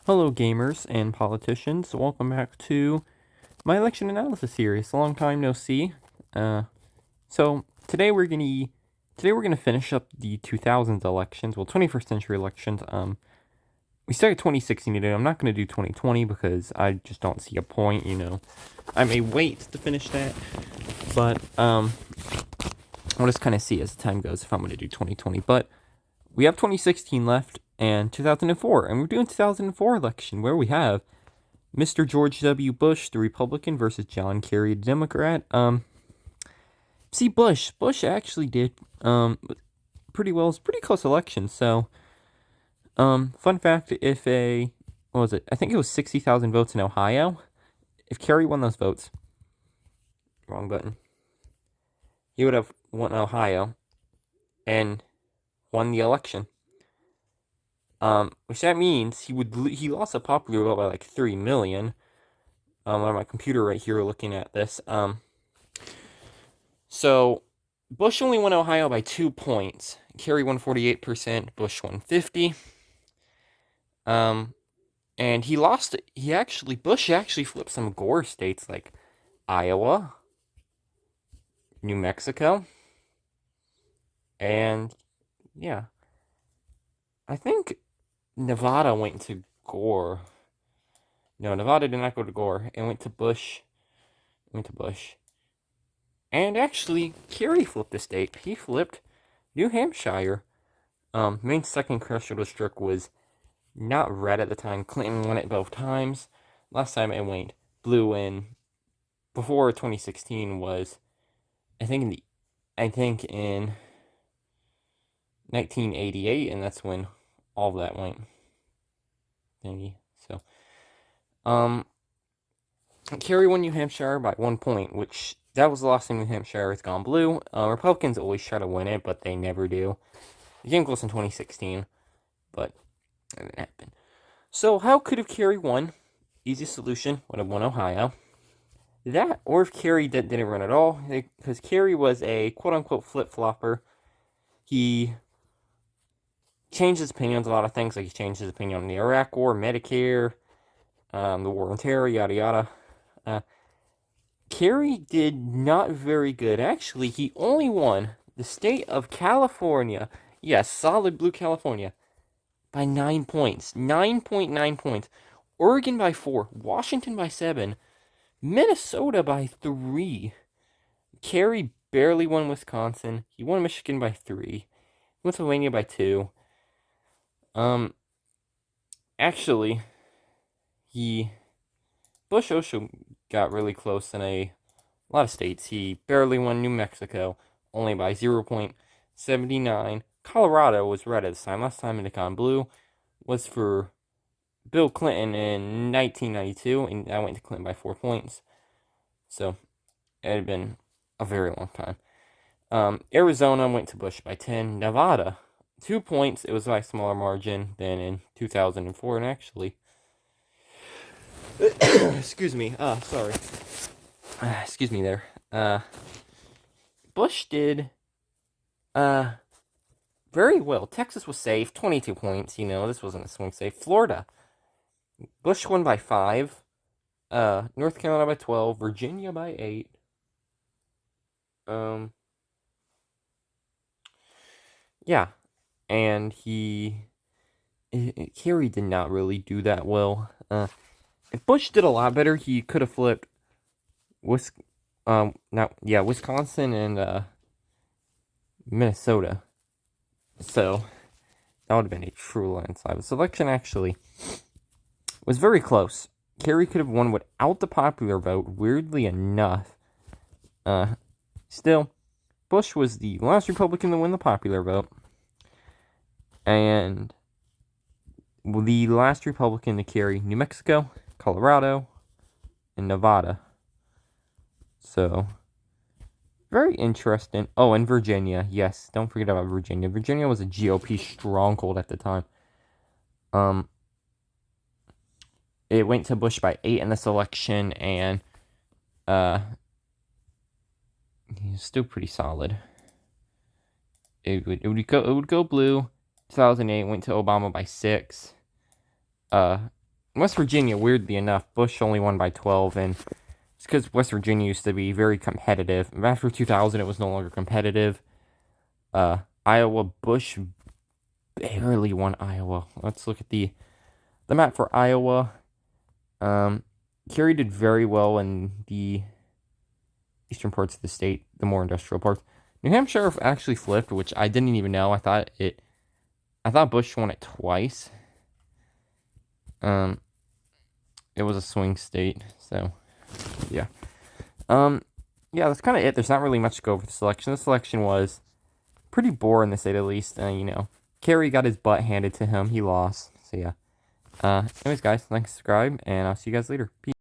Hello, gamers and politicians. Welcome back to my election analysis series. Long time no see. So today we're gonna finish up the 2000s elections. Well, 21st century elections. We started 2016 today. I'm not gonna do 2020 because I just don't see a point. I may wait to finish that, but we'll just kind of see as the time goes if I'm gonna do 2020. But we have 2016 left and 2004, and we're doing 2004 election where we have Mr. George W. Bush, the Republican, versus John Kerry, the Democrat. See, Bush actually did pretty well. It's a pretty close election. So, fun fact: what was it? I think it was 60,000 votes in Ohio. If Kerry won those votes, wrong button, he would have won Ohio and won the election. Which that means he lost a popular vote by like 3 million. On my computer right here, looking at this. So Bush only won Ohio by 2 points. Kerry won 48%. Bush won 50. And Bush actually flipped some Gore states like Iowa, New Mexico, and yeah, I think Nevada went to Gore. No, Nevada did not go to Gore. It went to Bush. And actually, Kerry flipped a state. He flipped New Hampshire. Main second congressional district was not red at the time. Clinton won it both times. Last time it went blue in before 2016 was I think in 1988, and that's when all of that went thingy. So Kerry won New Hampshire by 1 point, which that was the last time New Hampshire has gone blue. Republicans always try to win it, but they never do. It came close in 2016, but it didn't happen. So how could have Kerry won? Easy solution, would have won Ohio. That, or if Kerry didn't run at all, because Kerry was a quote-unquote flip-flopper. He changed his opinion on a lot of things, like he changed his opinion on the Iraq War, Medicare, the war on terror, yada yada. Kerry did not very good. Actually, he only won the state of California. Yes, solid blue California. By 9 points. 9.9 points. Oregon by 4. Washington by 7. Minnesota by 3. Kerry barely won Wisconsin. He won Michigan by 3. Pennsylvania by 2. Actually, Bush also got really close in a lot of states. He barely won New Mexico, only by 0.79. Colorado was red at this time. Last time it had gone blue was for Bill Clinton in 1992, and I went to Clinton by 4 points. So it had been a very long time. Arizona went to Bush by 10. Nevada, 2 points. It was by a smaller margin than in 2004, and actually, excuse me. Sorry. Excuse me there. Bush did very well. Texas was safe, 22 points. This wasn't a swing state. Florida, Bush won by 5. North Carolina by 12. Virginia by 8. Yeah, and Kerry did not really do that well. If Bush did a lot better, he could have flipped Wisconsin and Minnesota. So that would have been a true landslide. This election actually was very close. Kerry could have won without the popular vote, weirdly enough. Still, Bush was the last Republican to win the popular vote, and the last Republican to carry New Mexico, Colorado, and Nevada. So, very interesting. Oh, and Virginia. Yes, don't forget about Virginia. Virginia was a GOP stronghold at the time. It went to Bush by 8 in this election, and he's still pretty solid. It would go blue. 2008 went to Obama by 6. West Virginia, weirdly enough, Bush only won by 12, and it's because West Virginia used to be very competitive. After 2000, it was no longer competitive. Iowa, Bush barely won Iowa. Let's look at the map for Iowa. Kerry did very well in the eastern parts of the state, the more industrial parts. New Hampshire actually flipped, which I didn't even know. I thought Bush won it twice. It was a swing state, so yeah. Yeah, that's kind of it. There's not really much to go over the selection. The selection was pretty boring, to say the least. Kerry got his butt handed to him. He lost. So yeah. Anyways, guys, like, subscribe, and I'll see you guys later. Peace.